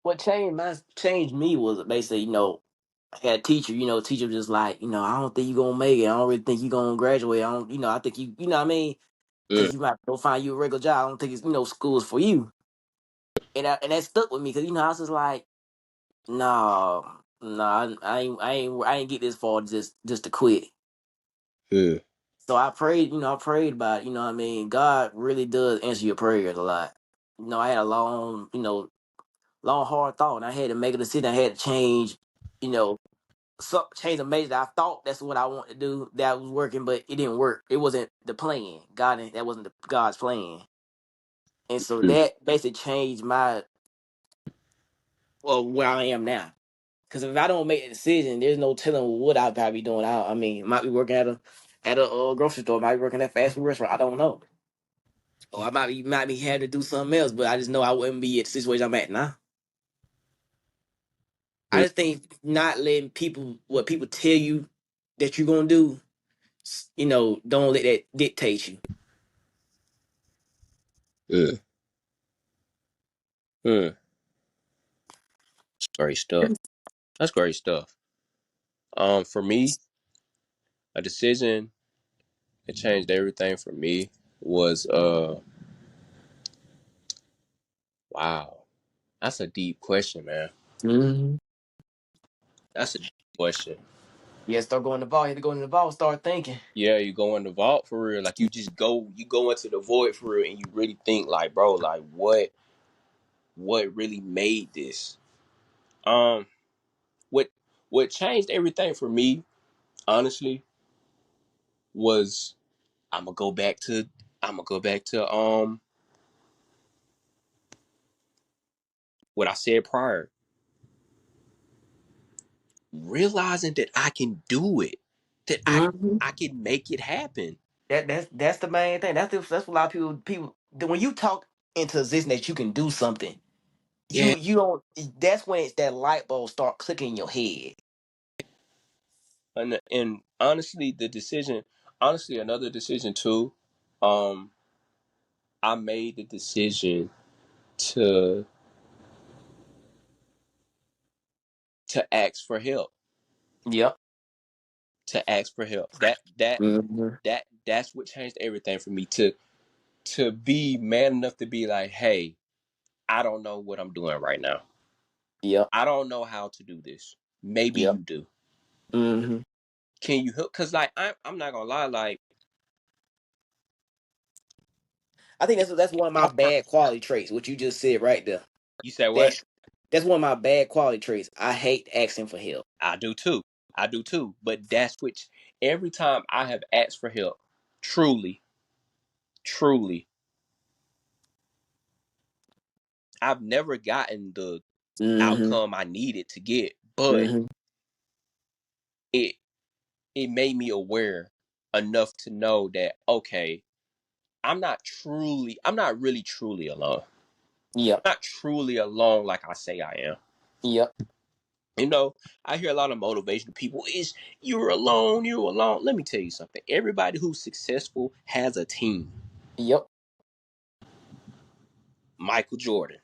B: what changed me was basically, I had a teacher, teacher was just like, I don't think you're gonna make it. I don't really think you're gonna graduate. I don't, I think you know what I mean?
A: Mm,
B: Think you might go find you a regular job. I don't think it's, school is for you. And that stuck with me because, I was just like, no, no, I ain't get this far just to quit.
A: mm,
B: So I prayed about it, you know what I mean? God really does answer your prayers a lot. I had a long, long hard thought and I had to make a decision. I had to change, you know, change a major that I thought that's what I wanted to do that was working, but it didn't work. It wasn't the plan. That wasn't God's plan. And so
A: mm,
B: that basically changed where I am now. Because if I don't make a decision, there's no telling what I'll probably be doing. I mean, might be working at a grocery store, might be working at a fast food restaurant. I don't know. Or I might be having to do something else, but I just know I wouldn't be at the situation I'm at now. I
A: mm,
B: just think not letting what people tell you that you're gonna do, don't let that dictate you.
A: mm, mm. That's great stuff. That's great stuff. For me, a decision that changed everything for me was wow. That's a deep question, man.
B: Mm-hmm.
A: That's a deep question.
B: Yeah, start going to the vault. You have to go in the vault. Start thinking.
A: Yeah, you go in the vault for real. Like you go into the void for real, and you really think like, bro, like what really made this? Um, what what changed everything for me, honestly, was I'm gonna go back to I'm gonna go back to what I said prior, realizing that I can do it, that
B: Mm-hmm.
A: I can make it happen.
B: That's the main thing. That's what a lot of people when you talk into existence that you can do something,
A: Yeah,
B: you don't. That's when that light bulb start clicking in your head.
A: and honestly, another decision too. Um, I made the decision to ask for help,
B: Yep.
A: to ask for help. That's what changed everything for me. To be man enough to be like, hey, I don't know what I'm doing right now.
B: Yep.
A: I don't know how to do this. Maybe
B: Yep.
A: you do.
B: Mm-hmm.
A: Can you help? Cause like I'm not gonna lie, like
B: I think that's one of my bad quality traits. What you just said right there.
A: you said what?
B: That that's one of my bad quality traits. I hate asking for help.
A: I do too. I do too. But that's which every time I have asked for help, truly, truly, I've never gotten the
B: Mm-hmm.
A: outcome I needed to get, but
B: Mm-hmm.
A: it it made me aware enough to know that okay, I'm not really truly alone.
B: Yep.
A: I'm not truly alone like I say I am.
B: Yep.
A: You know, I hear a lot of motivational people is you're alone, you're alone. Let me tell you something. Everybody who's successful has a team.
B: Yep.
A: Michael Jordan,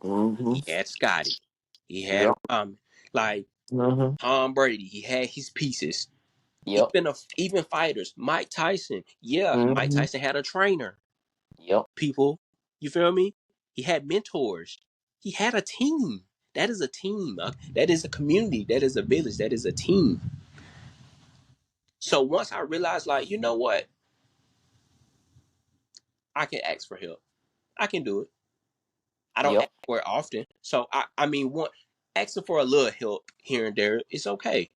B: Mm-hmm.
A: he had Scotty. He had
B: Yep.
A: like
B: Mm-hmm.
A: Tom Brady, he had his pieces.
B: Yep.
A: Even fighters, Mike Tyson. Yeah, Mike
B: Mm-hmm.
A: Tyson had a trainer.
B: Yep.
A: People, you feel me? He had mentors. He had a team. That is a team. That is a community. That is a village. That is a team. So once I realized, like, you know what? I can ask for help. I can do it. I don't
B: Yep.
A: ask for it often. So I mean, asking for a little help here and there, it's okay.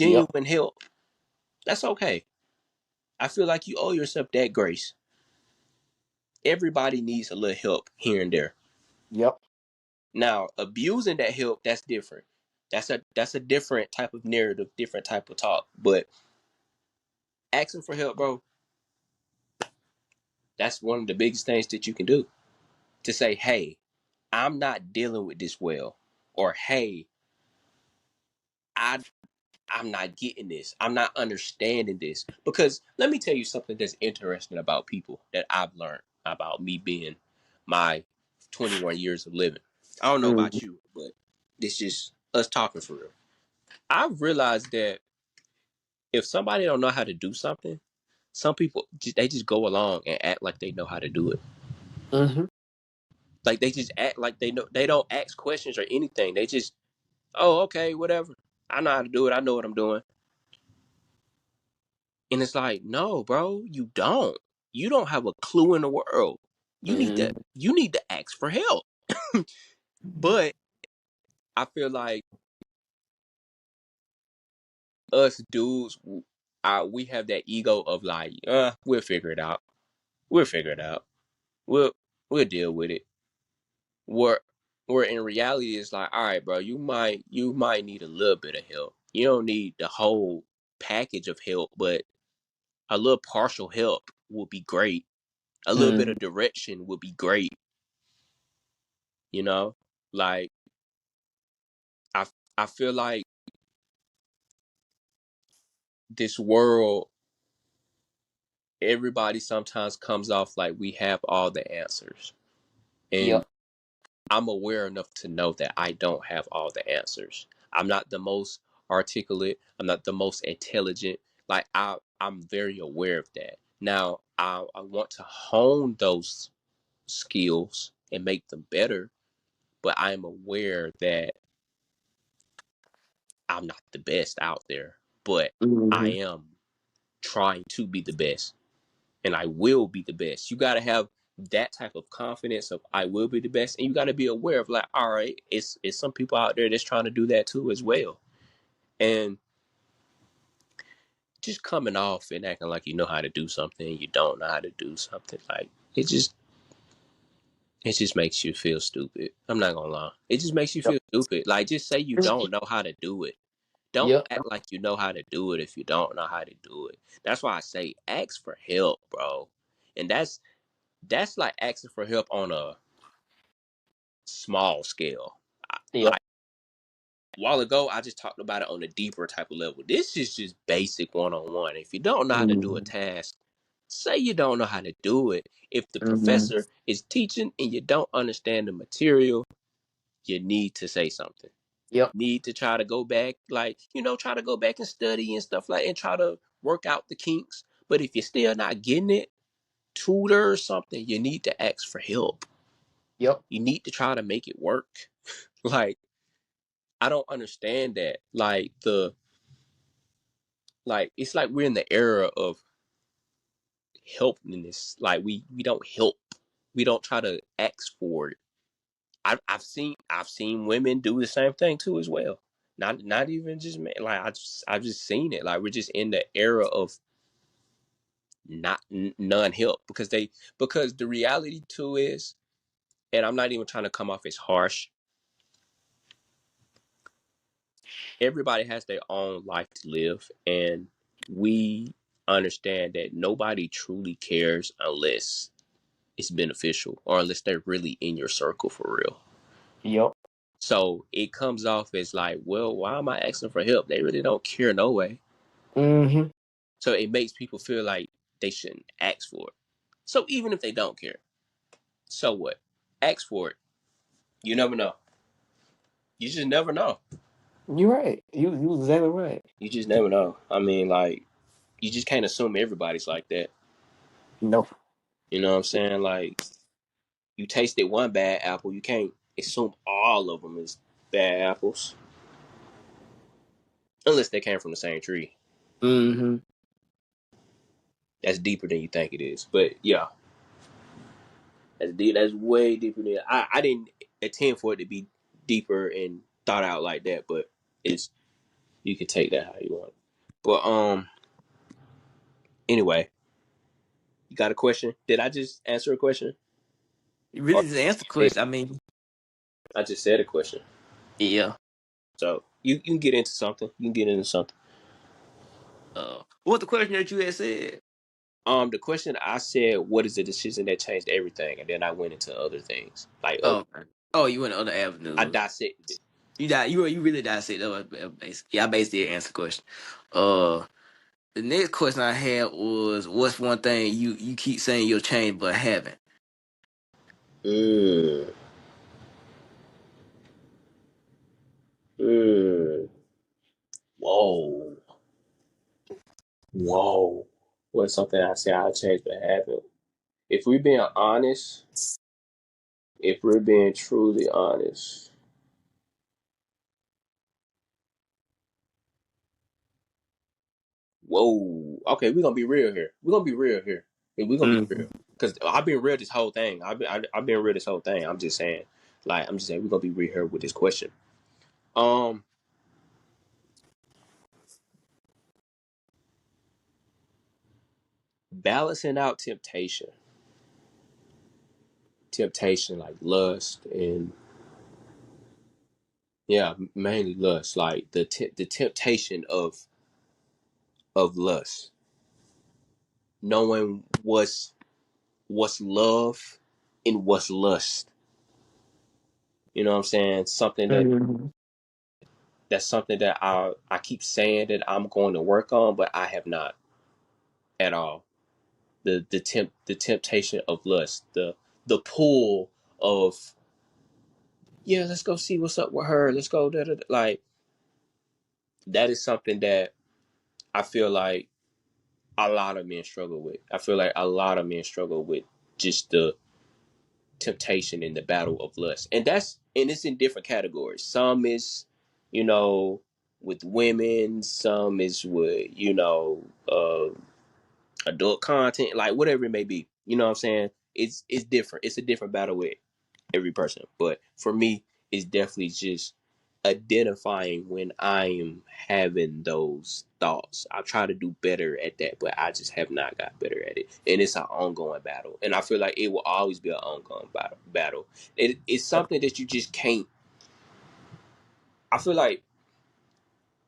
B: Yep.
A: Genuine help, that's okay. I feel like you owe yourself that grace. Everybody needs a little help here and there.
B: Yep.
A: Now, abusing that help, that's different. That's a different type of narrative, different type of talk. But asking for help, bro, that's one of the biggest things that you can do. To say, hey, I'm not dealing with this well, or hey, I I'm not getting this. I'm not understanding this. Because let me tell you something that's interesting about people that I've learned about me being my 21 years of living. I don't know
B: Mm-hmm.
A: about you, but it's just us talking for real. I've realized that if somebody don't know how to do something, some people they just go along and act like they know how to do it.
B: Mm-hmm.
A: Like they just act like they know. They don't ask questions or anything. They just, oh, okay, whatever. I know how to do it. I know what I'm doing. And it's like, no, bro, you don't. You don't have a clue in the world.
B: Mm-hmm.
A: You need to ask for help. But I feel like us dudes, we have that ego of like, we'll figure it out. We'll figure it out. We'll we'll deal with it. Where where in reality it's like, all right, bro, you might need a little bit of help. You don't need the whole package of help, but a little partial help would be great. A little bit
B: Mm-hmm.
A: of direction would be great. You know, like I I feel like this world, everybody sometimes comes off like we have all the answers, and
B: Yep.
A: I'm aware enough to know that I don't have all the answers. I'm not the most articulate. I'm not the most intelligent. Like I'm very aware of that. Now I want to hone those skills and make them better, but I am aware that I'm not the best out there. But I
B: Mm-hmm.
A: am trying to be the best, and I will be the best. You got to have that type of confidence of I will be the best, and you got to be aware of like, all right, it's some people out there that's trying to do that too as well, and just coming off and acting like you know how to do something, you don't know how to do something, like it just makes you feel stupid. I'm not gonna lie, it just makes you
B: Yep.
A: feel stupid. Like just say you don't know how to do it. Don't
B: Yep.
A: act like you know how to do it if you don't know how to do it. That's why I say ask for help, bro. And that's like asking for help on a small scale.
B: Yep.
A: Like a while ago, I just talked about it on a deeper type of level. This is just basic one on one. If you don't know how to do a
B: Mm-hmm.
A: task, say you don't know how to do it. If the
B: Mm-hmm.
A: professor is teaching and you don't understand the material, you need to say something.
B: Yep.
A: Need to try to go back, like, try to go back and study and stuff like and try to work out the kinks. But if you're still not getting it, tutor or something, you need to ask for help.
B: Yep.
A: You need to try to make it work. Like, I don't understand that. Like it's like we're in the era of helpiness. Like we don't help. We don't try to ask for it. I've seen women do the same thing too as well. Not even just men. Like I've just seen it. Like we're just in the era of not none help because the reality too is, and I'm not even trying to come off as harsh. Everybody has their own life to live, and we understand that nobody truly cares unless it's beneficial or unless they're really in your circle for real.
B: Yep.
A: So it comes off as like, well, why am I asking for help? They really don't care no way.
B: Mm-hmm.
A: So it makes people feel like they shouldn't ask for it. So even if they don't care, so what? Ask for it. You never know. You just never know.
B: You're right. You was exactly right.
A: You just never know. I mean, like, you just can't assume everybody's like that.
B: No.
A: You know what I'm saying? Like, you tasted one bad apple, you can't assume all of them is bad apples, unless they came from the same tree.
B: Mm-hmm.
A: That's deeper than you think it is. But yeah, that's deep. That's way deeper than I didn't intend for it to be deeper and thought out like that. But it's you can take that how you want. But anyway, you got a question? Did I just answer a question?
B: You
A: Or
B: really just answered the question. I mean,
A: I just said a question.
B: yeah.
A: So you can get into something. You can get into something.
B: What the question that you had said?
A: The question I said, what is the decision that changed everything? And then I went into other things. Like other
B: Oh, oh, you went other
A: I
B: avenues.
A: dissected it.
B: You really dissected. Yeah, I basically answered the question. Uh, the next question I had was, what's one thing you keep saying you'll change but haven't?
A: Mm, mm. Whoa. Whoa. What's something I say I'll change but haven't? If we're being honest, if we're being truly honest, whoa. Okay, we're gonna be real here. We're gonna be real here. Yeah, we're gonna be
B: Mm-hmm.
A: real. Cause I've been real this whole thing. I've been real this whole thing. I'm just saying we're gonna be real here with this question. Um, balancing out temptation like lust and yeah, mainly lust, like the temptation of lust, knowing what's love and what's lust. You know what I'm saying?
B: Mm-hmm.
A: That's something that I keep saying that I'm going to work on, but I have not at all. The temptation of lust, the pull of yeah, let's go see what's up with her. Let's go like that is something that I feel like a lot of men struggle with. I feel like a lot of men struggle with just the temptation in the battle of lust. And it's in different categories. Some is, you know, with women, some is with, adult content, like whatever it may be. You know what I'm saying? It's different. It's a different battle with every person. But for me, it's definitely just identifying when I am having those thoughts. I try to do better at that, but I just have not got better at it. And it's an ongoing battle. And I feel like it will always be an ongoing battle. It's something that you just can't. I feel like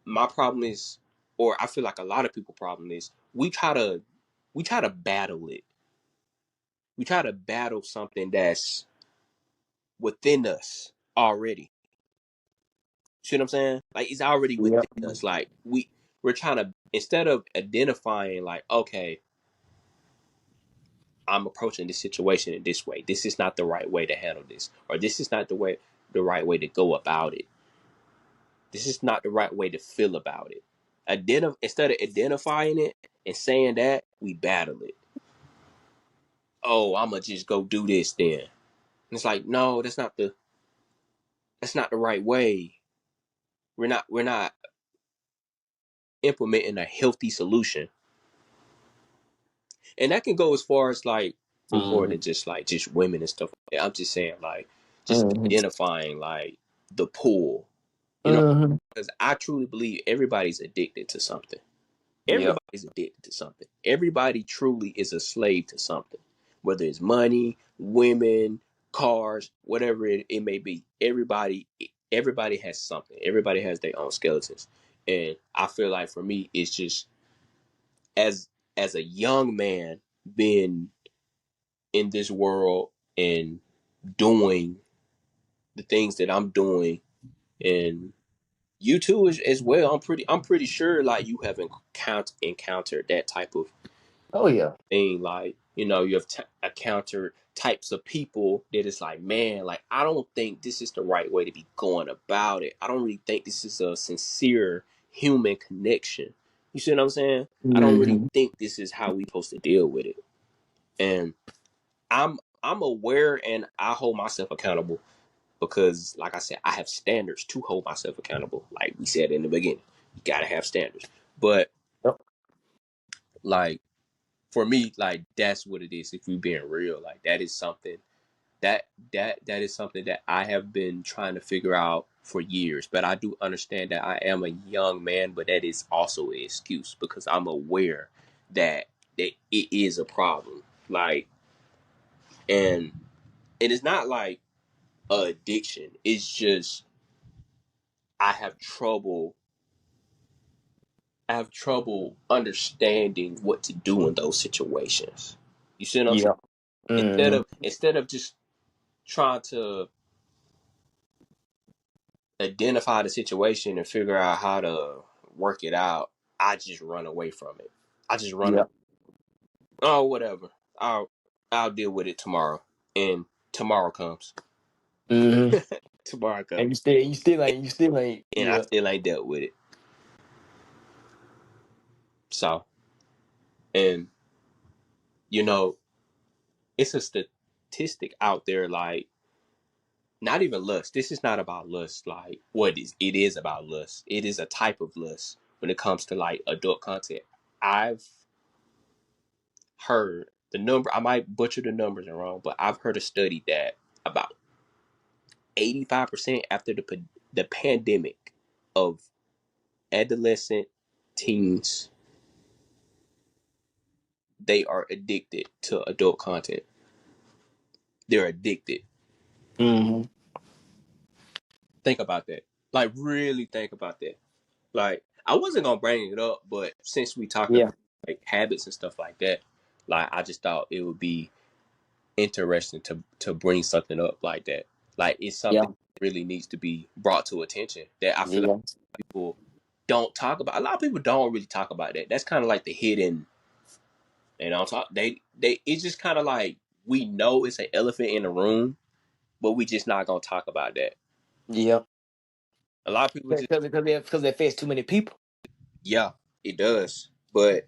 A: my problem is, or I feel like a lot of people's problem is, we try to battle it. We try to battle something that's within us already. See what I'm saying? Like it's already
B: Yep.
A: within us. Like we're trying to, instead of identifying like, okay, I'm approaching this situation in this way. This is not the right way to handle this, or this is not the right way to go about it. This is not the right way to feel about it. Instead of identifying it and saying that, we battle it. Oh, I'm gonna just go do this then. And it's like, no, that's not the right way. We're not implementing a healthy solution. And that can go as far as like for more
B: Mm-hmm.
A: than just women and stuff like that. I'm just saying like just
B: Mm-hmm.
A: identifying like the pull, you know,
B: Mm-hmm.
A: because I truly believe everybody's addicted to something.
B: Yep.
A: Everybody's addicted to something. Everybody truly is a slave to something, whether it's money, women, cars, whatever it may be. Everybody has something. Everybody has their own skeletons, and I feel like for me, it's just as as a young man being in this world and doing the things that I'm doing, and you too as well. I'm pretty sure like you have encountered that type of
B: Oh yeah.
A: thing. Like, you have encountered types of people that it's like, man, like I don't think this is the right way to be going about it. I don't really think this is a sincere human connection. You see what I'm saying? I don't really
B: Hmm.
A: think this is how we supposed to deal with it. And I'm aware and I hold myself accountable because, like I said, I have standards to hold myself accountable. Like we said in the beginning, you gotta have standards. But
B: Yep.
A: like for me, like that's what it is. If we being real, like that is something that is something that I have been trying to figure out for years. But I do understand that I am a young man, but that is also an excuse because I'm aware that it is a problem. Like, and it is not like a addiction. It's just I have trouble I have trouble understanding what to do in those situations. You see what I'm saying?
B: Yep. Hmm.
A: Instead of just trying to identify the situation and figure out how to work it out, I just run away from it. I just run away.
B: Yep.
A: Oh, whatever. I'll deal with it tomorrow. And tomorrow comes.
B: Hmm.
A: Tomorrow
B: And
A: comes.
B: you still ain't.
A: And I
B: Yeah.
A: still ain't dealt with it. So, and you know, it's a statistic out there like not even lust. This is not about lust. Like what is it is about lust. It is a type of lust when it comes to like adult content. I've heard the number. I might butcher the numbers wrong, but I've heard a study that about 85% after the pandemic of adolescent teens, they are addicted to adult content. They're addicted.
B: Hmm.
A: Think about that. Like really think about that. Like I wasn't gonna bring it up, but since we talking
B: Yeah.
A: about like habits and stuff like that, like I just thought it would be interesting to bring something up like that. Like it's something
B: Yeah.
A: that really needs to be brought to attention that I feel like
B: Yeah.
A: people don't talk about. A lot of people don't really talk about that. That's kind of like the hidden. And on top, they it's just kind of like we know it's an elephant in the room, but we just not gonna talk about that.
B: Yeah.
A: A lot of people just
B: Because it affects too many people.
A: yeah, it does, but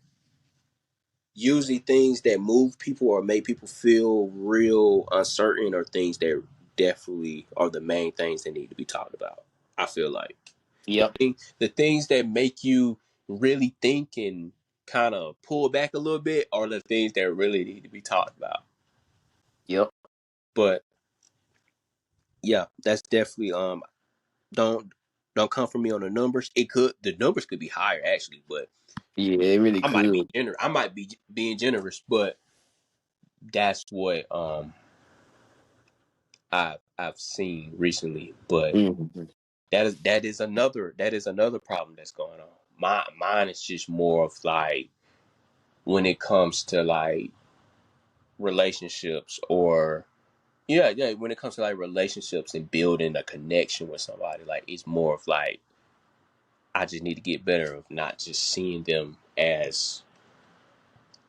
A: usually things that move people or make people feel real uncertain are things that definitely are the main things that need to be talked about. I feel like
B: Yep.
A: the things that make you really think and kind of pull back a little bit are the things that really need to be talked about.
B: Yep.
A: But yeah, that's definitely don't don't come for me on the numbers. The numbers could be higher actually, but
B: Yeah, it really could.
A: I might be being generous, but that's what I've seen recently. But
B: Hmm.
A: that is another problem that's going on. Mine is just more of like when it comes to like relationships or yeah, when it comes to like relationships and building a connection with somebody, like it's more of like I just need to get better of not just seeing them as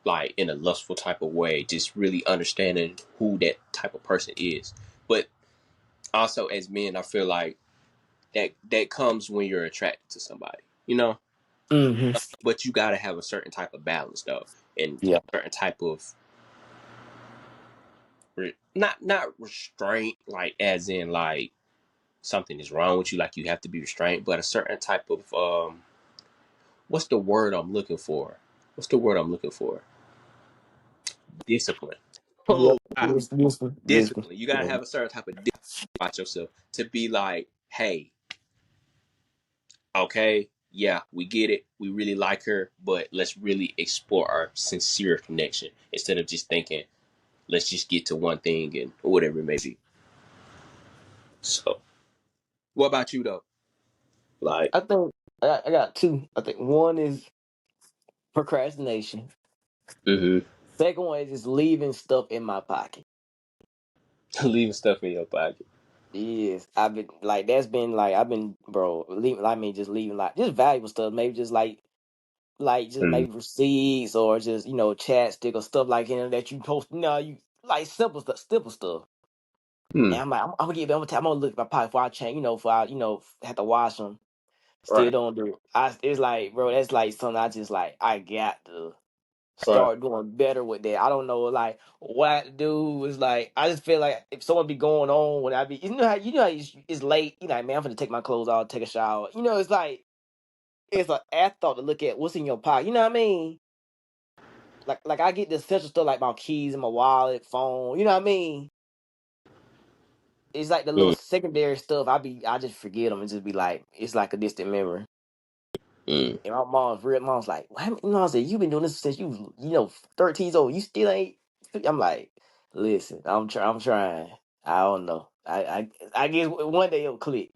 A: like in a lustful type of way, just really understanding who that type of person is. But also as men, I feel like that comes when you're attracted to somebody, you know.
B: Hmm.
A: But you got to have a certain type of balance though, and a
B: Yeah.
A: certain type of not restraint, like as in like something is wrong with you, like you have to be restrained, but a certain type of what's the word I'm looking for? What's the word I'm looking for? Discipline.
B: Yep.
A: Oh wow,
B: This
A: discipline. You gotta
B: one.
A: have a certain type of discipline about yourself to be like, hey, okay, yeah, we get it. We really like her, but let's really explore our sincere connection instead of just thinking, let's just get to one thing and whatever it may be. So, what about you though? Like,
B: I think I got two. I think one is procrastination.
A: Mm-hmm.
B: Second one is just leaving stuff in my pocket.
A: Leaving stuff in your pocket.
B: Yes, I've been like that's been like I've been bro leaving. I mean, just leaving like just valuable stuff. Maybe just like just
A: Mm-hmm.
B: maybe receipts or just chat or stuff like that you post. No, you like simple stuff.
A: Hmm.
B: And I'm like, I'm gonna look at my pocket before I change. Before I have to wash them. Still
A: Right.
B: don't do it. It's like, bro, that's like something I just like. I got to
A: Right.
B: start doing better with that. I don't know, like what to do. Is like I just feel like if someone be going on when I be, you know how it's late. You know, like, man, I'm gonna take my clothes off, take a shower. It's like it's an afterthought to look at what's in your pocket. You know what I mean? Like I get the essential stuff like my keys and my wallet, phone. You know what I mean? It's like the little secondary stuff. I just forget them and just be like, it's like a distant memory.
A: Mm-hmm.
B: And my mom's like, what? I said, you been doing this since you 13 years old. You still ain't. I'm like, listen, I'm trying. I don't know. I guess one day it'll click,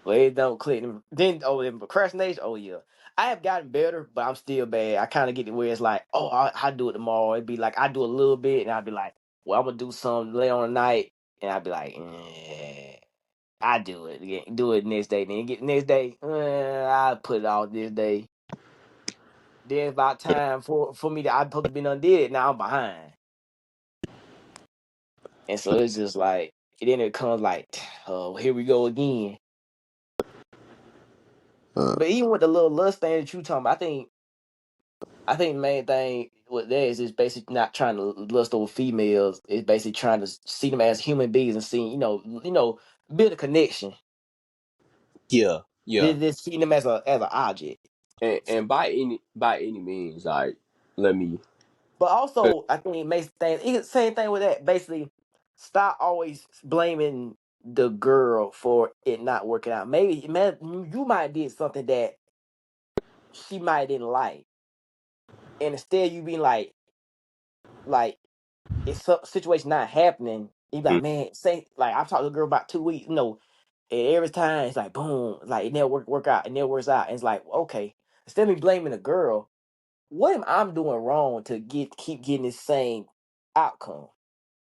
B: but it don't click. Then procrastination. Oh yeah, I have gotten better, but I'm still bad. I kind of get to where it's like, oh, I do it tomorrow. It'd be like I do a little bit, and I'd be like, well, I'm gonna do something later on the night, and I'd be like, I do it again. Do it next day. Then get next day. I put it off this day. Then it's about time for me to I supposed to be undid. Now I'm behind, and so it's just like then it comes like, oh, here we go again. But even with the little lust thing that you talking about, I think the main thing with that is basically not trying to lust over females. It's basically trying to see them as human beings and seeing build a connection.
A: Yeah. Yeah.
B: Just seeing them as an object.
A: And by any means, like, let me.
B: But also, I think it makes things same thing with that. Basically, stop always blaming the girl for it not working out. Maybe man, you might did something that she might didn't like, and instead you being like it's some situation not happening. You be
A: Mm.
B: like, man, say like I've talked to a girl about 2 weeks, and every time it's like boom, like it never work out, it never works out. And it's like okay, instead of me blaming the girl, what am I doing wrong to keep getting the same outcome?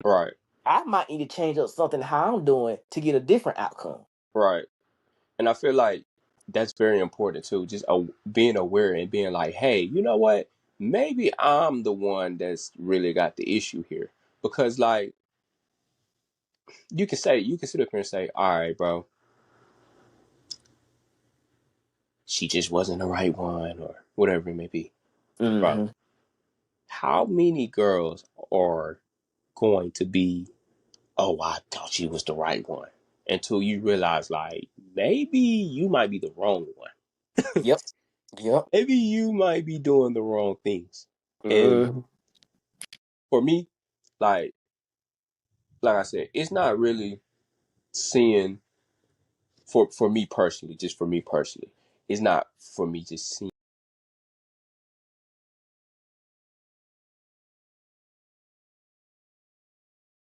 A: Right.
B: I might need to change up something how I'm doing to get a different outcome.
A: Right. And I feel like that's very important too. Just being aware and being like, hey, you know what? Maybe I'm the one that's really got the issue here. Because like you can sit up here and say, all right, bro, she just wasn't the right one or whatever it may be. Bro,
B: Hmm.
A: how many girls are going to be, oh, I thought she was the right one, until you realize like maybe you might be the wrong one.
B: Yep. Yep.
A: Maybe you might be doing the wrong things. And
B: Hmm.
A: for me, like like I said, it's not really seeing, for me personally, just for me personally, it's not for me just seeing